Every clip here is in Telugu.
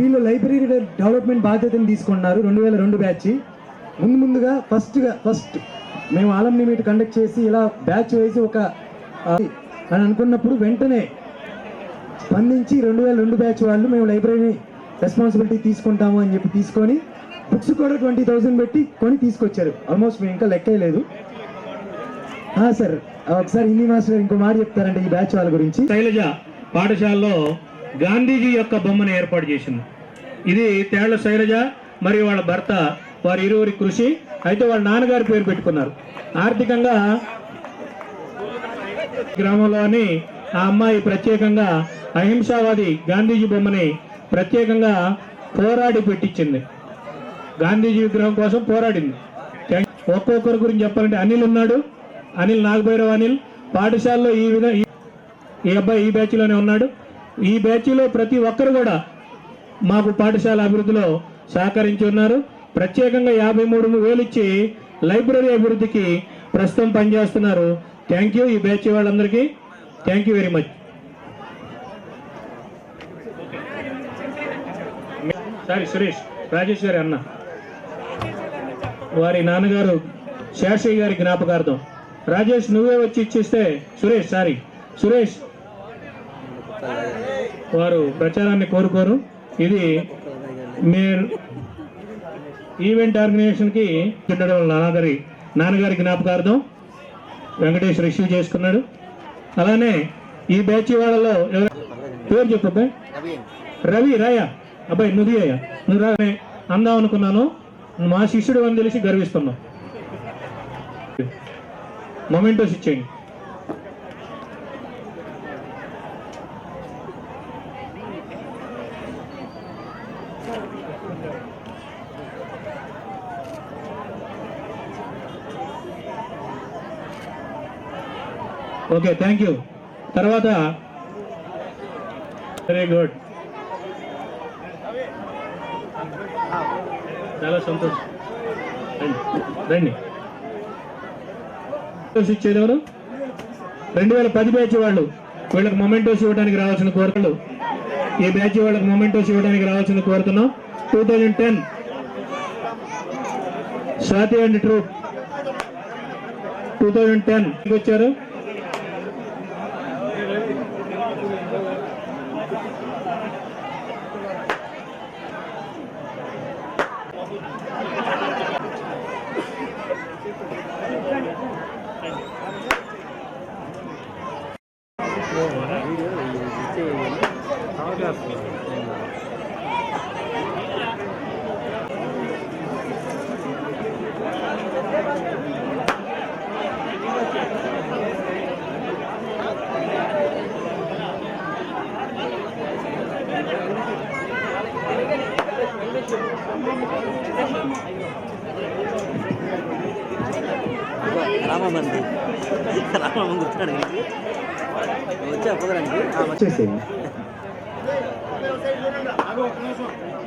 వీళ్ళు లైబ్రరీ డెవలప్మెంట్ బాధ్యతను తీసుకున్నారు 2002 బ్యాచ్. ముందుగా ఫస్ట్ మేము ఆలంని మీట్ కండక్ట్ చేసి ఇలా బ్యాచ్ వేసి ఒక అని అనుకున్నప్పుడు వెంటనే స్పందించి 2002 బ్యాచ్ వాళ్ళు మేము లైబ్రరీ రెస్పాన్సిబిలిటీ తీసుకుంటాము అని చెప్పి తీసుకొని బుక్స్ కూడా 20,000 పెట్టి కొని తీసుకొచ్చారు. ఆల్మోస్ట్ మేము ఇంకా లెక్కేయలేదు సార్. ఒకసారి హిందీ మాస్టర్ ఇంకో మాట చెప్తారంటే ఈ బ్యాచ్ వాళ్ళ గురించి. శైలజ పాఠశాలలో గాంధీజీ యొక్క బొమ్మను ఏర్పాటు చేసింది. ఇది తేళ్ల శైలజ మరియు వాళ్ళ భర్త వారి ఇరువురి కృషి. అయితే వాళ్ళ నాన్నగారి పేరు పెట్టుకున్నారు. ఆర్థికంగా గ్రామంలోని ఆ అమ్మాయి ప్రత్యేకంగా అహింసావాది గాంధీజీ బొమ్మని ప్రత్యేకంగా పోరాడి పెట్టించింది. గాంధీజీ విగ్రహం కోసం పోరాడింది. ఒక్కొక్కరి గురించి చెప్పాలంటే అనిల్ ఉన్నాడు, అనిల్ నాగభైరవ్ అనిల్ పాఠశాలలో ఈ అబ్బాయి ఈ బ్యాచ్లోనే ఉన్నాడు. ఈ బ్యాచ్లో ప్రతి ఒక్కరు కూడా మాకు పాఠశాల అభివృద్ధిలో సహకరించి ఉన్నారు. ప్రత్యేకంగా 53,000 ఇచ్చి లైబ్రరీ అభివృద్ధికి ప్రస్తుతం పనిచేస్తున్నారు. థ్యాంక్ యూ ఈ బ్యాచ్ వాళ్ళందరికీ, thank you very much. Sorry Suresh Rajesh గారి అన్న, వారి నాన్నగారు శేషయ్య గారి జ్ఞాపకార్థం. రాజేష్ నువ్వే వచ్చి ఇచ్చిస్తే సురేష్ వారు ప్రచారాన్ని కోరుకోరు. ఇది మీరు ఈవెంట్ ఆర్గనైజేషన్కి నాన్నగారి జ్ఞాపకార్థం వెంకటేష్ రిసీవ్ చేసుకున్నాడు. అలానే ఈ బ్యాచ్ వాళ్ళలో పేరు చెప్పు అబ్బాయి. రవి రాయా అబ్బాయి నువ్వు అయ్యా నువ్వు రానే అందాం అనుకున్నాను. మా శిష్యుడు అని తెలిసి గర్విస్తున్నాం. మొమెంటోస్ ఇచ్చేయండి. Okay thank you. తర్వాత వెరీ గుడ్, చాలా సంతోషం. రండి ఇచ్చేది ఎవరు? 2010 బ్యాచ్ వాళ్ళు. వీళ్ళకి మొమెంటోస్ ఇవ్వడానికి రావాల్సిన కోరికలు ఈ బ్యాచ్ వాళ్ళకి మొమెంటోస్ ఇవ్వడానికి రావాల్సిన కోరుతున్నాం. 2010 స్వాతి అండ్ ట్రూప్ 2010 వచ్చారు.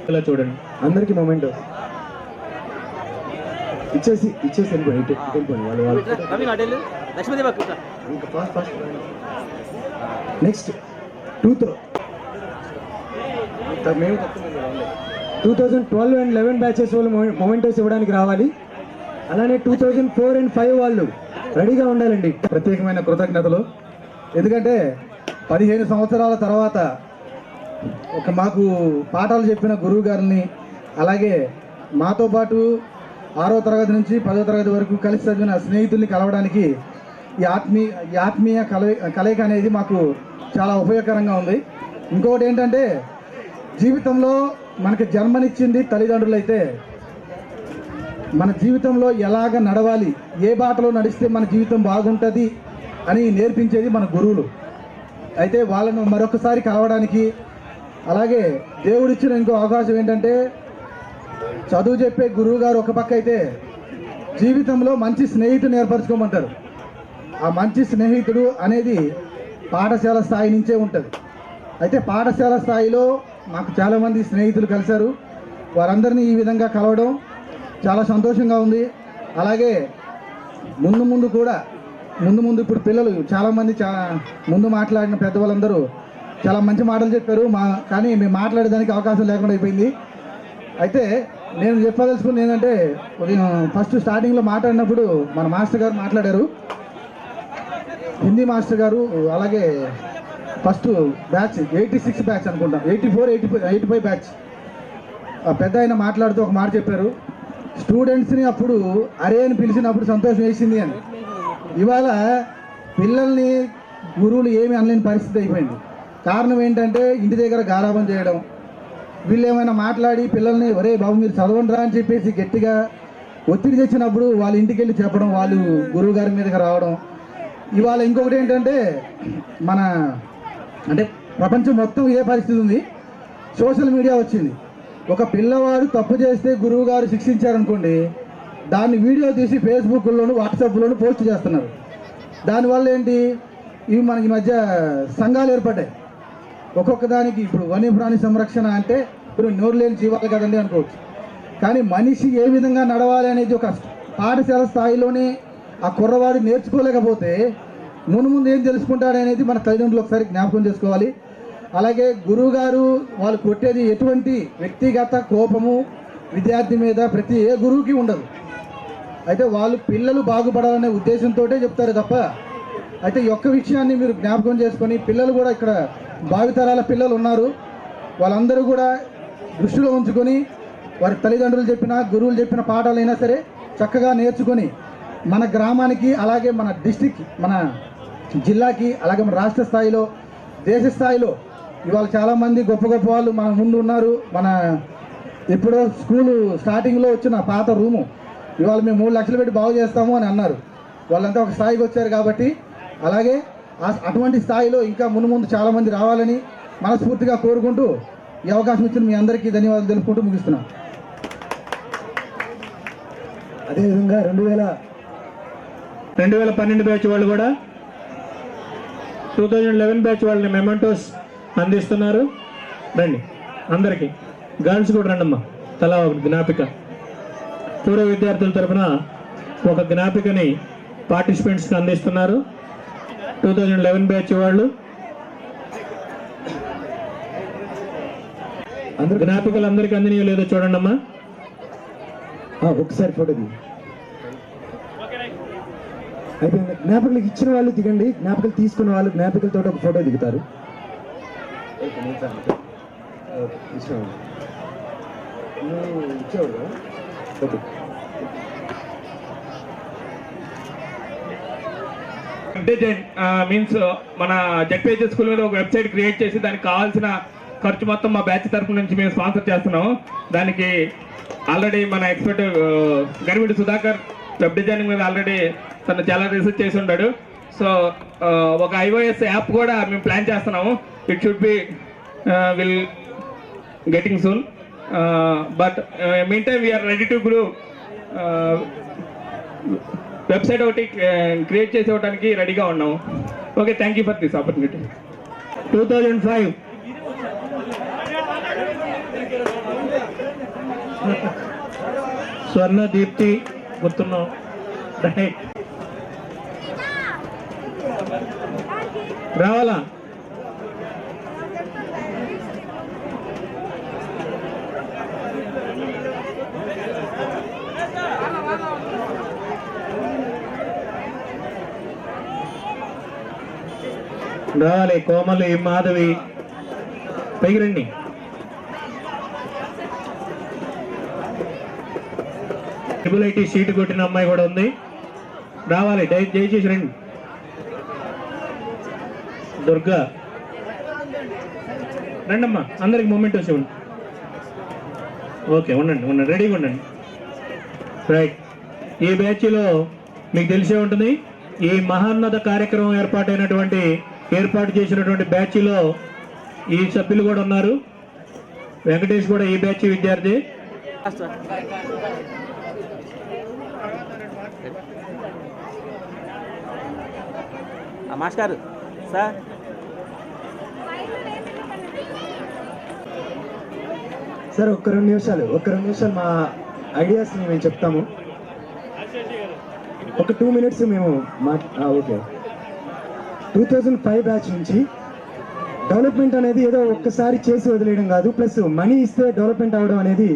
ఇలా చూడండి అందరికి మొమెంటో ఇచ్చేసి వెళ్ళిపోయి నెక్స్ట్ 2012 అండ్ 11 బ్యాచెస్ వాళ్ళు మొమెంటోస్ ఇవ్వడానికి రావాలి. అలానే 2004 and 5 వాళ్ళు రెడీగా ఉండాలండి. ప్రత్యేకమైన కృతజ్ఞతలు. ఎందుకంటే 15 సంవత్సరాల తర్వాత మాకు పాఠాలు చెప్పిన గురువు గారిని, అలాగే మాతో పాటు 6వ తరగతి నుంచి 10వ తరగతి వరకు కలిసి చదివిన స్నేహితుల్ని కలవడానికి ఈ ఆత్మీయ కలయిక అనేది మాకు చాలా ఉపయోగకరంగా ఉంది. ఇంకొకటి ఏంటంటే జీవితంలో మనకి జన్మనిచ్చింది తల్లిదండ్రులు అయితే మన జీవితంలో ఎలాగ నడవాలి, ఏ బాటలో నడిస్తే మన జీవితం బాగుంటుంది అని నేర్పించేది మన గురువులు. అయితే వాళ్ళను మరొకసారి కలవడానికి, అలాగే దేవుడిచ్చిన ఇంకో అవకాశం ఏంటంటే చదువు చెప్పే గురువు గారు ఒక పక్క అయితే జీవితంలో మంచి స్నేహితుడు ఏర్పరచుకోమంటారు. ఆ మంచి స్నేహితుడు అనేది పాఠశాల స్థాయి నుంచే ఉంటుంది. అయితే పాఠశాల స్థాయిలో మాకు చాలామంది స్నేహితులు కలిశారు. వారందరినీ ఈ విధంగా కలవడం చాలా సంతోషంగా ఉంది. అలాగే ముందు ఇప్పుడు పిల్లలు చాలామంది ముందు మాట్లాడిన పెద్దవాళ్ళందరూ చాలా మంచి మాటలు చెప్పారు కానీ మేము మాట్లాడేదానికి అవకాశం లేకుండా అయిపోయింది. అయితే నేను చెప్పదలుచుకుంది ఏంటంటే, ఫస్ట్ స్టార్టింగ్లో మాట్లాడినప్పుడు మన మాస్టర్ గారు మాట్లాడారు, హిందీ మాస్టర్ గారు. అలాగే ఫస్ట్ బ్యాచ్ 86 బ్యాచ్ అనుకుంటాం, 84, 85 బ్యాచ్ పెద్ద ఆయన మాట్లాడుతూ ఒక మాట చెప్పారు, స్టూడెంట్స్ని అప్పుడు అరే అని పిలిచినప్పుడు సంతోషం వేసింది అని. ఇవాళ పిల్లల్ని గురువులు ఏమీ అనలేని పరిస్థితి అయిపోయింది. కారణం ఏంటంటే ఇంటి దగ్గర గారాబం చేయడం, వీళ్ళు ఏమైనా మాట్లాడి పిల్లల్ని ఒరే బాబు మీరు చదవండి రా అని చెప్పేసి గట్టిగా ఒత్తిడి తెచ్చినప్పుడు వాళ్ళ ఇంటికి వెళ్ళి చెప్పడం, వాళ్ళు గురువు గారి మీదకి రావడం. ఇవాళ ఇంకొకటి ఏంటంటే, అంటే ప్రపంచం మొత్తం ఏ పరిస్థితి ఉంది, సోషల్ మీడియా వచ్చింది. ఒక పిల్లవాడు తప్పు చేస్తే గురువు గారు శిక్షించారనుకోండి, దాన్ని వీడియో తీసి ఫేస్బుక్లోను వాట్సాప్లోను పోస్ట్ చేస్తున్నారు. దానివల్ల ఏంటి, ఇవి మనకి మధ్య సంఘాలు ఏర్పడ్డాయి. ఒక్కొక్క దానికి ఇప్పుడు వన్యప్రాణి సంరక్షణ అంటే ఇప్పుడు నోరు లేని జీవాలు కదండి అనుకోవచ్చు, కానీ మనిషి ఏ విధంగా నడవాలి అనేది ఒక పాఠశాల స్థాయిలోనే ఆ కుర్రవాడు నేర్చుకోలేకపోతే ముందు ఏం తెలుసుకుంటాడనేది మన తల్లిదండ్రులు ఒకసారి జ్ఞాపకం చేసుకోవాలి. అలాగే గురువు గారు వాళ్ళు కొట్టేది ఎటువంటి వ్యక్తిగత కోపము విద్యార్థి మీద ప్రతి ఏ గురువుకి ఉండదు. అయితే వాళ్ళు పిల్లలు బాగుపడాలనే ఉద్దేశంతో చెప్తారు తప్ప, అయితే ఈ ఒక్క విషయాన్ని మీరు జ్ఞాపకం చేసుకొని, పిల్లలు కూడా ఇక్కడ భావితరాల పిల్లలు ఉన్నారు, వాళ్ళందరూ కూడా దృష్టిలో ఉంచుకొని వారి తల్లిదండ్రులు చెప్పిన గురువులు చెప్పిన పాఠాలైనా సరే చక్కగా నేర్చుకొని మన గ్రామానికి, అలాగే మన డిస్టిక్, మన జిల్లాకి, అలాగే మన రాష్ట్ర స్థాయిలో, దేశ స్థాయిలో ఇవాళ చాలామంది గొప్ప గొప్ప వాళ్ళు మన ముందు ఉన్నారు. మన ఎప్పుడో స్కూలు స్టార్టింగ్లో వచ్చిన పాత రూము ఇవాళ మేము 3 లక్షలు పెట్టి బాగు చేస్తాము అని అన్నారు. వాళ్ళంతా ఒక స్థాయికి వచ్చారు కాబట్టి, అలాగే అటువంటి స్థాయిలో ఇంకా ముందు చాలామంది రావాలని మనస్ఫూర్తిగా కోరుకుంటూ ఈ అవకాశం ఇచ్చిన మీ అందరికీ ధన్యవాదాలు తెలుపుకుంటూ ముగిస్తున్నాం. అదేవిధంగా 2012 బ్యాచ్ వాళ్ళు కూడా 2011 బ్యాచ్ వాళ్ళని మెమెంటోస్ అందిస్తున్నారు. రండి అందరికీ, గర్ల్స్ కూడా రండమ్మా, తలా ఒక జ్ఞాపిక. పూర్వ విద్యార్థుల తరఫున ఒక జ్ఞాపికని పార్టిసిపెంట్స్కి అందిస్తున్నారు 2011 బ్యాచ్ వాళ్ళు. జ్ఞాపికలు అందరికీ అందినయో లేదో చూడండి అమ్మా. ఒకసారి ఫోటో దిగి అయిపోయింది. జ్ఞాపకాలకు ఇచ్చిన వాళ్ళు దిగండి, జ్ఞాపకాలు తీసుకున్న వాళ్ళు జ్ఞాపకాలతో ఒక ఫోటో దిగుతారు. మీన్స్ మన జెడ్పీహెచ్ స్కూల్ మీద ఒక వెబ్సైట్ క్రియేట్ చేసి దానికి కావాల్సిన ఖర్చు మొత్తం మా బ్యాచ్ తరఫు నుంచి మేము స్పాన్సర్ చేస్తున్నాము. దానికి ఆల్రెడీ మన ఎక్స్పర్ట్ గరిమిడి సుధాకర్ వెబ్ డిజైనింగ్ మీద ఆల్రెడీ తను చాలా రీసెర్చ్ చేసి ఉన్నాడు. సో ఒక iOS యాప్ కూడా మేము ప్లాన్ చేస్తున్నాము. It should be will getting soon, but mean time we are ready to grow. Website ఒకటి క్రియేట్ చేసి ఇవ్వడానికి రెడీగా ఉన్నాము. Okay, thank you for this opportunity. 2005 Swarna Deepti గుర్తున్నాం. Right, రావాలా? రావాలి. కోమలి, మాధవి పైకి రండి. ట్రిపుల్ ఐటీ సీటు కొట్టిన అమ్మాయి కూడా ఉంది, రావాలి. దయచేసి రండి. దుర్గా రండమ్మా, అందరికి మూమెంట్ వచ్చి ఉండి. ఓకే, ఉండండి, రెడీగా ఉండండి. రైట్, ఈ బ్యాచ్లో మీకు తెలిసే ఉంటుంది, ఈ మహోన్నత కార్యక్రమం ఏర్పాటు చేసినటువంటి బ్యాచ్లో ఈ సభ్యులు కూడా ఉన్నారు. వెంకటేష్ కూడా ఈ బ్యాచ్ విద్యార్థి. మాస్టర్ సార్, సార్ ఒక్క 2 నిమిషాలు మా ఐడియాస్ని మేము చెప్తాము. ఒక 2 మినిట్స్ మేము ఓకే. 2005 బ్యాచ్ నుంచి డెవలప్మెంట్ అనేది ఏదో ఒక్కసారి చేసి వదిలేయడం కాదు, ప్లస్ మనీ ఇస్తే డెవలప్మెంట్ అవ్వడం అనేది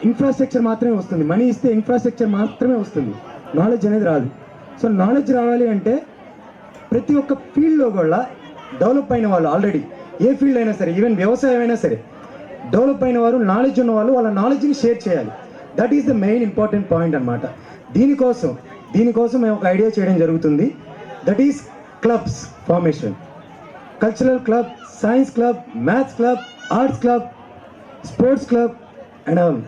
ఇన్ఫ్రాస్ట్రక్చర్ మాత్రమే వస్తుంది. మనీ ఇస్తే ఇన్ఫ్రాస్ట్రక్చర్ మాత్రమే వస్తుంది, నాలెడ్జ్ అనేది రాదు. సో నాలెడ్జ్ రావాలి అంటే ప్రతి ఒక్క ఫీల్డ్లో కూడా డెవలప్ అయిన వాళ్ళు, ఆల్రెడీ ఏ ఫీల్డ్ అయినా సరే, ఈవెన్ వ్యవసాయం అయినా సరే, డెవలప్ అయిన వారు, నాలెడ్జ్ ఉన్న వాళ్ళు వాళ్ళ నాలెడ్జ్ని షేర్ చేయాలి. That is the main important point అనమాట. దీనికోసం మేము ఒక ఐడియా చేయడం జరుగుతుంది. That is clubs formation. Cultural club, science club, maths club, arts club, sports club and all.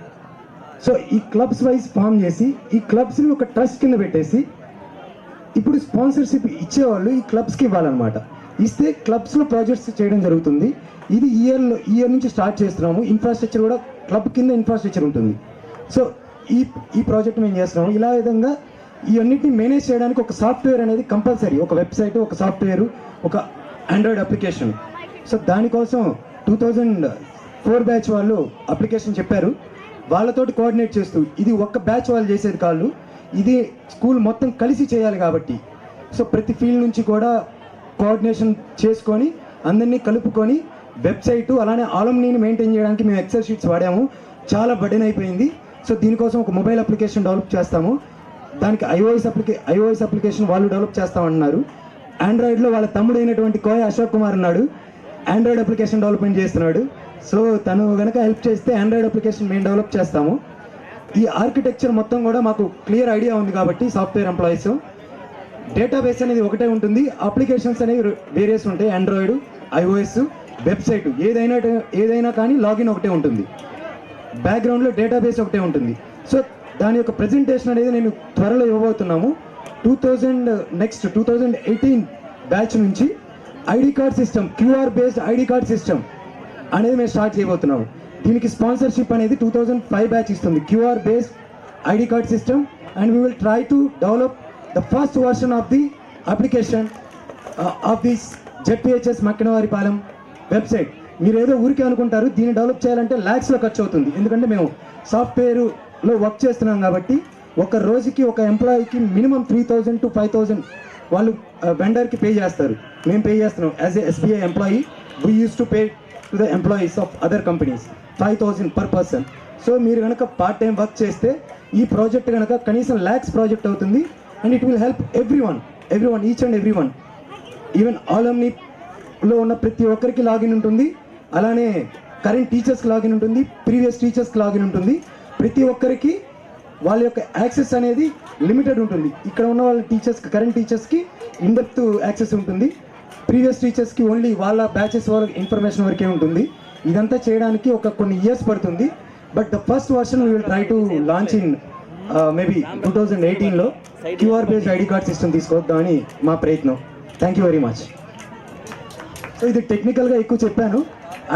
So ఈ క్లబ్స్ వైజ్ ఫామ్ చేసి ఈ క్లబ్స్ని ఒక ట్రస్ట్ కింద పెట్టేసి ఇప్పుడు స్పాన్సర్షిప్ ఇచ్చేవాళ్ళు ఈ క్లబ్స్కి ఇవ్వాలన్నమాట. ఇస్తే క్లబ్స్లో ప్రాజెక్ట్స్ చేయడం జరుగుతుంది. ఇది ఇయర్ నుంచి స్టార్ట్ చేస్తున్నాము. ఇన్ఫ్రాస్ట్రక్చర్ కూడా క్లబ్ కింద ఇన్ఫ్రాస్ట్రక్చర్ ఉంటుంది. సో ఈ ప్రాజెక్ట్ మేము చేస్తున్నాము. ఇలా విధంగా ఇవన్నిటిని మేనేజ్ చేయడానికి ఒక సాఫ్ట్వేర్ అనేది కంపల్సరీ, ఒక వెబ్సైట్, ఒక సాఫ్ట్వేర్, ఒక ఆండ్రాయిడ్ అప్లికేషన్. సో దానికోసం 2004 బ్యాచ్ వాళ్ళు అప్లికేషన్ చెప్పారు. వాళ్ళతోటి కోఆర్డినేట్ చేస్తూ, ఇది ఒక్క బ్యాచ్ వాళ్ళు చేసేది కాదు, ఇది స్కూల్ మొత్తం కలిసి చేయాలి కాబట్టి, సో ప్రతి ఫీల్డ్ నుంచి కూడా కోఆర్డినేషన్ చేసుకొని అందరినీ కలుపుకొని వెబ్సైటు అలానే ఆలమ్నీని మెయింటైన్ చేయడానికి మేము ఎక్సెల్ షీట్స్ వాడాము. చాలా బర్డెన్ అయిపోయింది. సో దీనికోసం ఒక మొబైల్ అప్లికేషన్ డెవలప్ చేస్తాము. దానికి ఐఓఎస్ అప్లికేషన్ వాళ్ళు డెవలప్ చేస్తామన్నారు. ఆండ్రాయిడ్లో వాళ్ళ తమ్ముడు అయినటువంటి కోయ అశోక్ కుమార్ ఉన్నాడు, ఆండ్రాయిడ్ అప్లికేషన్ డెవలప్మెంట్ చేస్తున్నాడు. సో తను కనుక హెల్ప్ చేస్తే ఆండ్రాయిడ్ అప్లికేషన్ మేము డెవలప్ చేస్తాము. ఈ ఆర్కిటెక్చర్ మొత్తం కూడా మాకు క్లియర్ ఐడియా ఉంది కాబట్టి సాఫ్ట్వేర్ ఎంప్లాయీస్, డేటాబేస్ అనేది ఒకటే ఉంటుంది, అప్లికేషన్స్ అనేవి వేరియస్ ఉంటాయి. ఆండ్రాయిడ్, ఐఓఎస్, వెబ్సైట్ ఏదైనా కానీ లాగిన్ ఒకటే ఉంటుంది, బ్యాక్గ్రౌండ్లో డేటాబేస్ ఒకటే ఉంటుంది. సో దాని యొక్క ప్రజెంటేషన్ అనేది నేను త్వరలో ఇవ్వబోతున్నాము. 2018 బ్యాచ్ నుంచి ID card system, QR based ID card system అనేది మేము స్టార్ట్ చేయబోతున్నాము. దీనికి స్పాన్సర్షిప్ అనేది 2005 బ్యాచ్ ఇస్తుంది, QR based ID card system. And we will try to develop the first version of the application of this ZPHS Makkinavaripalem website. మీరు ఏదో ఊరికే అనుకుంటారు, దీన్ని డెవలప్ చేయాలంటే ల్యాక్స్లో ఖర్చు అవుతుంది. ఎందుకంటే మేము సాఫ్ట్వేర్లో వర్క్ చేస్తున్నాం కాబట్టి ఒక రోజుకి ఒక ఎంప్లాయీకి మినిమం 3,000 to 5,000 వాళ్ళు వెండర్కి పే చేస్తారు. మేము పే చేస్తున్నాం as a SBI employee. We use to pay to the employees of other companies 5,000 per person. So మీరు కనుక పార్ట్ టైం వర్క్ చేస్తే ఈ ప్రాజెక్ట్ కనుక కనీసం ల్యాక్స్ ప్రాజెక్ట్ అవుతుంది. And it will help everyone, each and everyone. Even ఆలమ్నీలో ఉన్న ప్రతి ఒక్కరికి లాగిన్ ఉంటుంది, అలానే కరెంట్ టీచర్స్కి లాగిన్ ఉంటుంది, ప్రీవియస్ టీచర్స్కి లాగిన్ ఉంటుంది. ప్రతి ఒక్కరికి వాళ్ళ యొక్క యాక్సెస్ అనేది లిమిటెడ్ ఉంటుంది. ఇక్కడ ఉన్న వాళ్ళ టీచర్స్కి, కరెంట్ టీచర్స్కి ఇన్డెప్త్ యాక్సెస్ ఉంటుంది, ప్రీవియస్ టీచర్స్కి ఓన్లీ వాళ్ళ బ్యాచెస్ వరకు ఇన్ఫర్మేషన్ వరకే ఉంటుంది. ఇదంతా చేయడానికి కొన్ని ఇయర్స్ పడుతుంది. But the first version we will try to launch in maybe 2018లో QR based ID card system తీసుకొద్దామని మా ప్రయత్నం. Thank you very much. So ఇది టెక్నికల్గా ఎక్కువ చెప్పాను,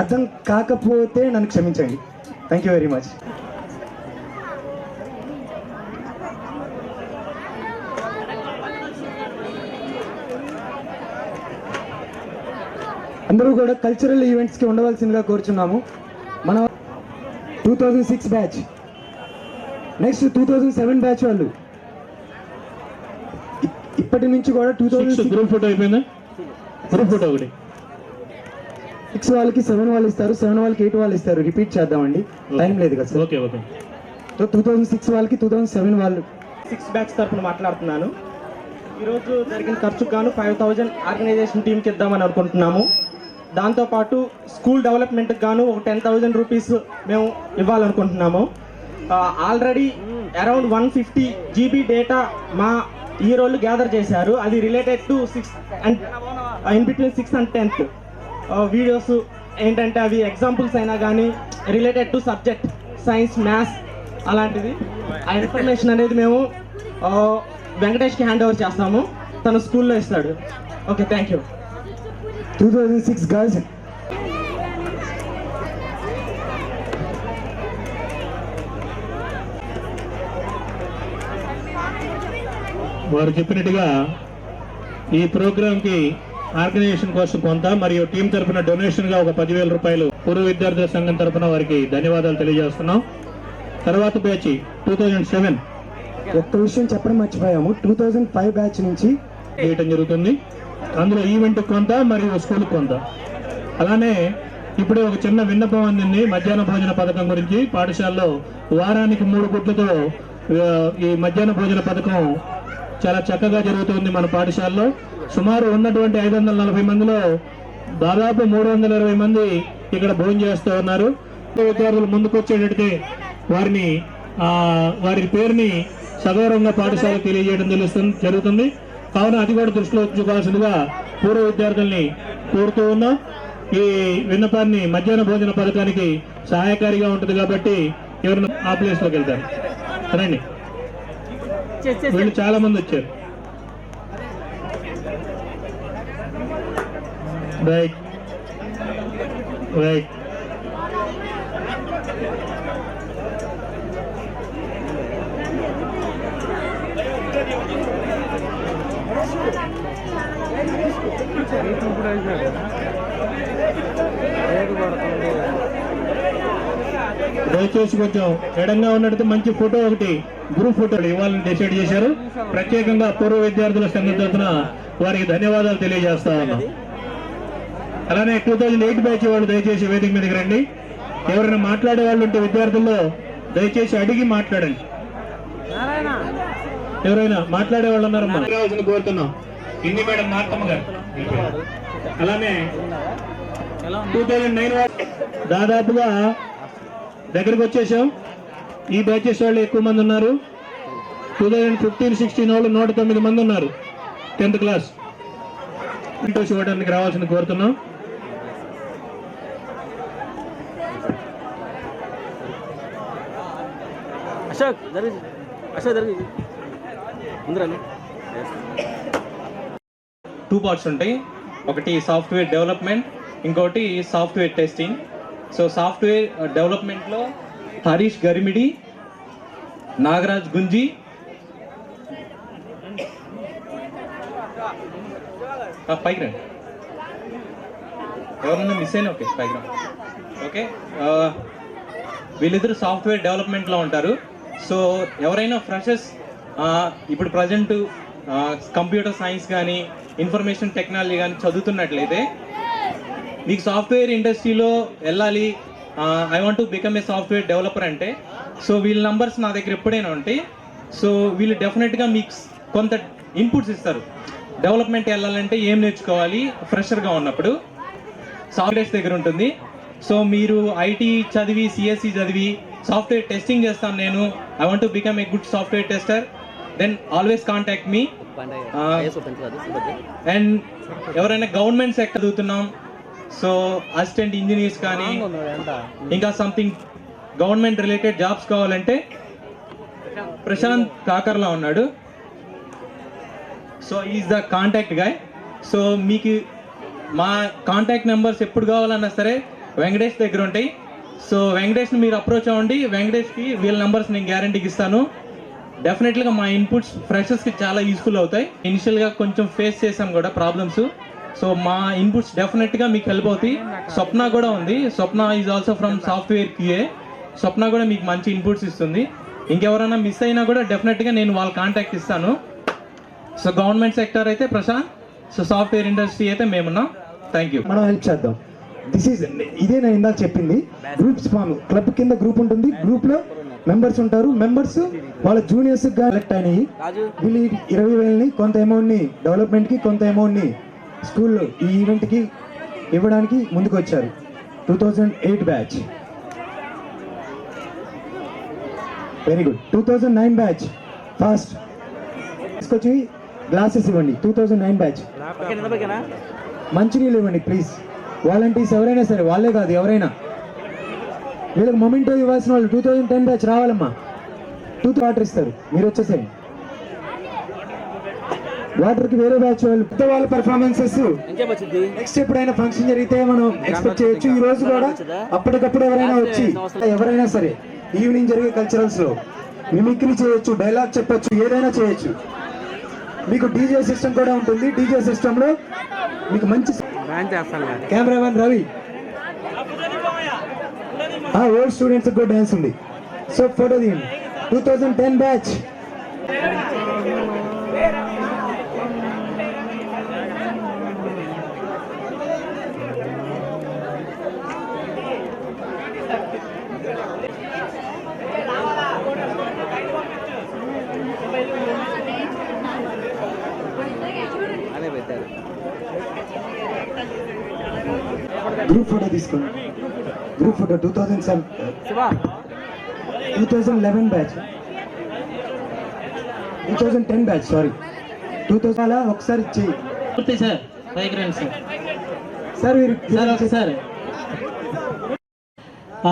అర్థం కాకపోతే నన్ను క్షమించండి. Thank you very much. అందరూ కూడా కల్చరల్ ఈవెంట్స్కి ఉండవలసిందిగా కోరుచున్నాము. మన 2006 బ్యాచ్, నెక్స్ట్ 2007 బ్యాచ్ వాళ్ళు ఇప్పటి నుంచి కూడా 2006 గ్రూప్ ఫోటో అయిపోయిందా? గ్రూప్ ఫోటో ఒకటి 6 వాళ్ళకి 7 వాళ్ళు ఇస్తారు, 7 వాళ్ళకి 8 వాళ్ళు ఇస్తారు. రిపీట్ చేద్దామండి, టైం లేదు కదా సార్. Okay okay. సో 2006 వాళ్ళకి 2007 వాళ్ళు 6 బ్యాచ్ తరఫున మాట్లాడుతున్నాను. ఈరోజు జరిగిన ఖర్చుకు గాను 5,000 ఆర్గనైజేషన్ టీంకి ఇద్దామని అనుకుంటున్నాము. దాంతోపాటు స్కూల్ డెవలప్మెంట్కి గాను ఒక 10,000 రూపీస్ మేము ఇవ్వాలనుకుంటున్నాము. ఆల్రెడీ అరౌండ్ 150 GB డేటా మా హీరోలు గ్యాదర్ చేశారు. అది related to 6 and in between 6 and 10th videos ఏంటంటే అవి ఎగ్జాంపుల్స్ అయినా కానీ related to subject science, maths అలాంటిది. ఆ ఇన్ఫర్మేషన్ అనేది మేము వెంకటేష్కి హ్యాండ్ ఓవర్ చేస్తాము, తను స్కూల్లో ఇస్తాడు. Okay, thank you. 2006 గర్ల్స్. వారు చెప్పినట్టుగా ఈ ప్రోగ్రాంకి ఆర్గనైజేషన్ కోసం కొంత మరియు టీం తరఫున డొనేషన్గా ఒక 10,000 రూపాయలు పూర్వ విద్యార్థుల సంఘం తరఫున వారికి ధన్యవాదాలు తెలియజేస్తున్నాం. తర్వాత బ్యాచ్ 2007 ఒక్క విషయం చెప్పడం మర్చిపోయాము. 2005 బ్యాచ్ నుంచి చేయటం జరుగుతుంది. అందులో ఈవెంట్ కొంత మరియు స్కూల్ కొంత. అలానే ఇప్పుడే ఒక చిన్న విన్నపం అందింది మధ్యాహ్న భోజన పథకం గురించి. పాఠశాలలో వారానికి 3 గుడ్లతో ఈ మధ్యాహ్న భోజన పథకం చాలా చక్కగా జరుగుతుంది మన పాఠశాలలో. సుమారు ఉన్నటువంటి 540 మందిలో దాదాపు 320 మంది ఇక్కడ భోజనం చేస్తూ ఉన్నారు. విద్యార్థులు ముందుకు వచ్చేటట్టే వారి పేరుని సగౌరవంగా పాఠశాల తెలియజేయడం జరుగుతుంది. కావున అది కూడా దృష్టిలో ఉంచుకోవాల్సిందిగా పూర్వ విద్యార్థుల్ని కోరుతూ ఉన్నాం. ఈ విన్నపాన్ని మధ్యాహ్న భోజన పథకానికి సహాయకారిగా ఉంటుంది కాబట్టి ఎవరైనా ఆ ప్లేస్ లోకి వెళ్తారు. రండి, వీళ్ళు చాలా మంది వచ్చారు. రైట్ రైట్ దయచేసి కొంచెం ఎడంగా ఉన్నట్టు మంచి ఫోటో ఒకటి గ్రూప్ ఫోటోలు ఇవ్వాలని డిసైడ్ చేశారు. ప్రత్యేకంగా పూర్వ విద్యార్థుల సంఘం తరఫున వారికి ధన్యవాదాలు తెలియజేస్తా ఉన్నాం. అలానే 2008 బ్యాచ్ వాళ్ళు దయచేసి వేదిక మీదకి రండి. ఎవరైనా మాట్లాడే వాళ్ళు ఉంటే విద్యార్థుల్లో దయచేసి అడిగి మాట్లాడండి. ఎవరైనా మాట్లాడే వాళ్ళు ఉన్నారమ్మా రావాల్సింది కోరుతున్నాం. హిందీ మేడం మార్తమ్మ గారు. అలానే 2009 దాదాపుగా దగ్గరకు వచ్చేసాం. ఈ బ్యాచెస్ వాళ్ళు ఎక్కువ మంది ఉన్నారు. 2015-16 వాళ్ళు 109 మంది ఉన్నారు. 10th క్లాస్ ఇంటర్వ్యూస్ ఇవ్వడానికి రావాల్సింది కోరుతున్నాం. టూ పార్ట్స్ ఉంటాయి. ఒకటి సాఫ్ట్వేర్ డెవలప్మెంట్, ఇంకోటి సాఫ్ట్వేర్ టెస్టింగ్. సో సాఫ్ట్వేర్ డెవలప్మెంట్లో హరీష్ గరిమిడి, నాగరాజ్ గుంజి, పైకి రండి. ఎవరన్నా మిస్ అయినా ఓకే పైకి రండి. ఓకే, వీళ్ళిద్దరు సాఫ్ట్వేర్ డెవలప్మెంట్లో ఉంటారు. సో ఎవరైనా ఫ్రెషర్స్ ఇప్పుడు ప్రజెంట్ కంప్యూటర్ సైన్స్ కానీ ఇన్ఫర్మేషన్ టెక్నాలజీ కానీ చదువుతున్నట్లయితే మీకు సాఫ్ట్వేర్ ఇండస్ట్రీలో వెళ్ళాలి, I want to become A software developer అంటే, సో వీళ్ళ నంబర్స్ నా దగ్గర ఎప్పుడైనా ఉంటాయి. సో వీళ్ళు డెఫినెట్గా మీకు కొంత ఇన్పుట్స్ ఇస్తారు. డెవలప్మెంట్ వెళ్ళాలంటే ఏం నేర్చుకోవాలి, ఫ్రెషర్గా ఉన్నప్పుడు సాఫ్ట్వేర్స్ దగ్గర ఉంటుంది. సో మీరు ఐటీ చదివి సిఎస్సి చదివి సాఫ్ట్వేర్ టెస్టింగ్ చేస్తాను నేను, I want to become a good software tester, then always contact me. And ఎవరైనా గవర్నమెంట్ సెక్టర్ చదువుతున్నాం, సో అసిస్టెంట్ ఇంజనీర్స్ కానీ ఇంకా సంథింగ్ గవర్నమెంట్ రిలేటెడ్ జాబ్స్ కావాలంటే ప్రశాంత్ కాకర్లా ఉన్నాడు. So is the contact guy. So మీకు మా కాంటాక్ట్ నెంబర్స్ ఎప్పుడు కావాలన్నా సరే వెంకటేష్ దగ్గర ఉంటాయి. సో వెంకటేష్ని మీరు అప్రోచ్ అవ్వండి. వెంకటేష్కి వీళ్ళ నెంబర్స్ నేను గ్యారంటీకి ఇస్తాను. డెఫినెట్గా మా ఇన్పుట్స్ ఫ్రెషర్స్కి చాలా యూస్ఫుల్ అవుతాయి. ఇనిషియల్గా కొంచెం ఫేస్ చేసాం కూడా ప్రాబ్లమ్స్. సో మా ఇన్పుట్స్ డెఫినెట్గా మీకు హెల్ప్ అవుతాయి. స్వప్న కూడా ఉంది. Swapna is also from software QA. Swapna కూడా మీకు మంచి ఇన్పుట్స్ ఇస్తుంది. ఇంకెవరైనా మిస్ అయినా కూడా డెఫినెట్గా నేను వాళ్ళ కాంటాక్ట్ ఇస్తాను. సో గవర్నమెంట్ సెక్టర్ అయితే ప్రశాంత్, సో సాఫ్ట్వేర్ ఇండస్ట్రీ అయితే మేమున్నాం. Thank you. మనం హెల్ప్ చేద్దాం. ఇదే నేను ఇందాక చెప్పింది. గ్రూప్స్ ఫామ్, క్లబ్ కింద గ్రూప్ ఉంటుంది. గ్రూప్లో మెంబర్స్ ఉంటారు. మెంబర్స్ వాళ్ళ జూనియర్స్గా సెలెక్ట్ అయినాయి. వీళ్ళు 20,000ని కొంత అమౌంట్ని డెవలప్మెంట్కి, కొంత అమౌంట్ని స్కూల్లో ఈ ఈవెంట్కి ఇవ్వడానికి ముందుకు వచ్చారు. 2008 batch very good. 2009 batch fast తీసుకొచ్చి గ్లాసెస్ ఇవ్వండి. 2009 బ్యాచ్ మంచినీళ్ళు ఇవ్వండి ప్లీజ్. వాలంటీర్స్ ఎవరైనా సరే, వాళ్ళే కాదు ఎవరైనా, వీళ్ళకి మొమెంటో ఇవ్వాల్సిన వాళ్ళు 2010 బ్యాచ్ రావాలమ్మా. 2 వాటర్ ఇస్తారు, మీరు వచ్చేసేయండి. వాటర్కి వేరే బ్యాచ్ వాళ్ళు, కొత్త వాళ్ళ పర్ఫార్మెన్సెస్ నెక్స్ట్ ఎప్పుడైనా ఫంక్షన్ జరిగితే మనం ఎక్స్పెక్ట్ చేయొచ్చు. ఈ రోజు కూడా అప్పటికప్పుడు ఎవరైనా వచ్చి, ఎవరైనా సరే ఈవినింగ్ జరిగే కల్చరల్స్లో మిమిక్రీ చేయొచ్చు, డైలాగ్ చెప్పొచ్చు, ఏదైనా చేయొచ్చు. మీకు డీజే సిస్టమ్ కూడా ఉంటుంది. డీజే సిస్టంలో మీకు మంచి కెమెరామెన్ రవి, ఓల్డ్ స్టూడెంట్స్ కూడా డ్యాన్స్ ఉంది. సో ఫోటో తీయండి. 2010 బ్యాచ్ తీసుకోండి. Group photo 2011 batch, 2010 batch, sorry 2000 అలా ఒకసారి ఇచ్చేయి పూర్తి సార్ పైకి రండి సార్. సార్. మీరు సార్ ఒకసారి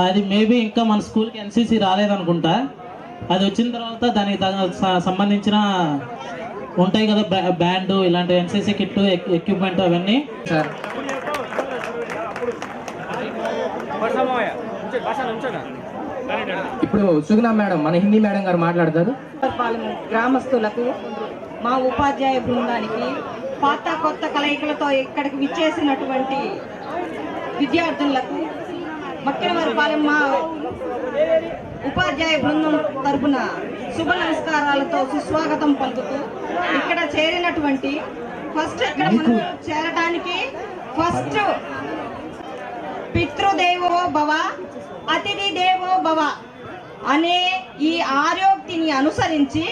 అది మేబీ ఇంకా మన స్కూల్కి ఎన్సీసీ రాలేదనుకుంటా. అది వచ్చిన తర్వాత దానికి సంబంధించిన ఉంటాయి కదా బ్యాండ్ ఇలాంటి ఎన్సీసీ కిట్ ఎక్విప్మెంట్ అవన్నీ సార్. ఇప్పుడు సుగుణ మేడం మన హిందీ మేడం గారు మాట్లాడతారు. పాలెం గ్రామస్తులకు, మా ఉపాధ్యాయ బృందానికి, పాత కొత్త కలయికలతో ఇక్కడికి విచ్చేసినటువంటి విద్యార్థులకు మక్కినవరపాలెం మా ఉపాధ్యాయ బృందం తరపున శుభ నమస్కారాలతో సుస్వాగతం పలుకుతూ ఇక్కడ చేరినటువంటి ఇక్కడ మనం చేరటానికి ఫస్ట్ పితృదేవో భవ అతిథి దేవో భవ అనే ఈ ఆర్యోక్తిని అనుసరించి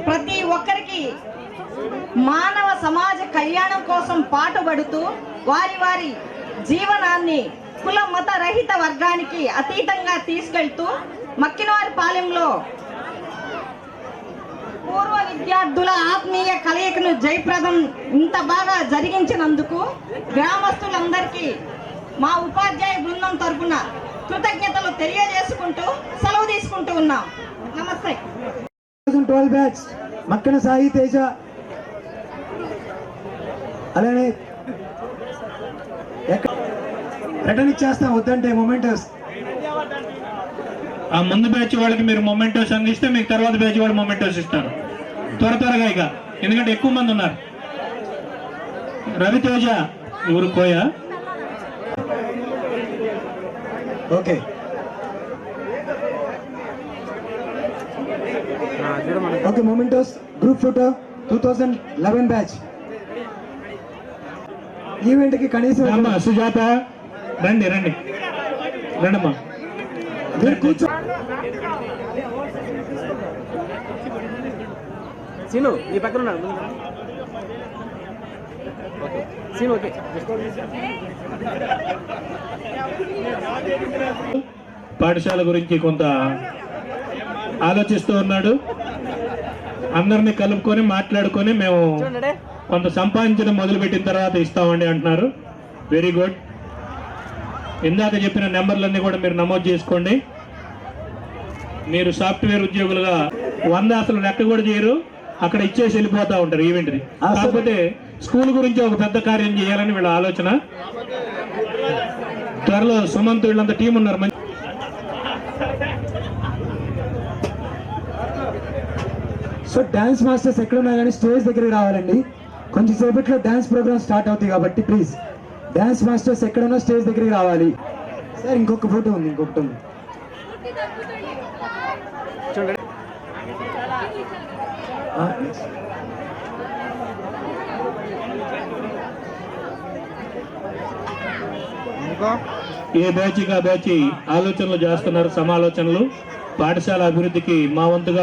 ప్రతి ఒక్కరికి మానవ సమాజ కళ్యాణం కోసం పాటుపడుతూ వారి వారి జీవనాన్ని కుల మత రహిత వర్గానికి అతీతంగా తీసుకెళ్తూ మక్కినవారిపాలెంలో పూర్వ విద్యార్థుల ఆత్మీయ కలయికను జయప్రదం ఇంత బాగా జరిగించినందుకు గ్రామస్తులందరికీ మా ఉపాధ్యాయ బృందం తరపున కృతజ్ఞతలు తెలియజేసుకుంటూ సెలవు తీసుకుంటూ ఉన్నాం. నమస్తే. 2012 బ్యాచ్ మక్కన సాయి తేజ, అలానే రిటర్న్ ఇచ్చేస్తాం వద్దంటే మొమెంటోస్. ఆ ముందు బ్యాచ్ వాళ్ళకి మీరు మొమెంటోస్ అందిస్తే మీకు తర్వాత బ్యాచ్ వాళ్ళు మొమెంటోస్ ఇస్తారు త్వరగా ఇక, ఎందుకంటే ఎక్కువ మంది ఉన్నారు. రవితేజ ఊరు కోయ. Okay, okay. Mementos group photo 2011 batch. Event కి కనీసం అమ్మా సుజాత రండి రండమ్మా. మీరు కూర్చో. సీను ఈ పక్కన ఉన్నాడు. సీను ఓకే. పాఠశాల గురించి కొంత ఆలోచిస్తూ ఉన్నాడు. అందరినీ కలుపుకొని మాట్లాడుకొని మేము కొంత సంపాదించడం మొదలుపెట్టిన తర్వాత ఇస్తామండి అంటున్నారు. Very good. ఇందాక చెప్పిన నెంబర్లన్నీ కూడా మీరు నమోదు చేసుకోండి. మీరు సాఫ్ట్వేర్ ఉద్యోగులుగా 100 అసలు లెక్క కూడా చేయరు, అక్కడ ఇచ్చేసి వెళ్ళిపోతూ ఉంటారు ఈవెంట్ని. కాకపోతే స్కూల్ గురించి ఒక పెద్ద కార్యం చేయాలని వీళ్ళ ఆలోచన. త్వరలో సుమంత్ వీళ్ళంతా టీం ఉన్నారు. సో డాన్స్ మాస్టర్స్ ఎక్కడున్నా కానీ స్టేజ్ దగ్గరికి రావాలండి. కొంచెం సేపట్లో డాన్స్ ప్రోగ్రామ్ స్టార్ట్ అవుతాయి కాబట్టి ప్లీజ్ డాన్స్ మాస్టర్స్ ఎక్కడున్నా స్టేజ్ దగ్గరికి రావాలి. సార్ ఇంకొక ఫోటో ఉంది, ఇంకొకటి ఉంది. ఏ బ్యాచ్ కా బ్యాచ్ ఆలోచనలు చేస్తున్నారు, సమాలోచనలు. పాఠశాల అభివృద్ధికి మా వంతుగా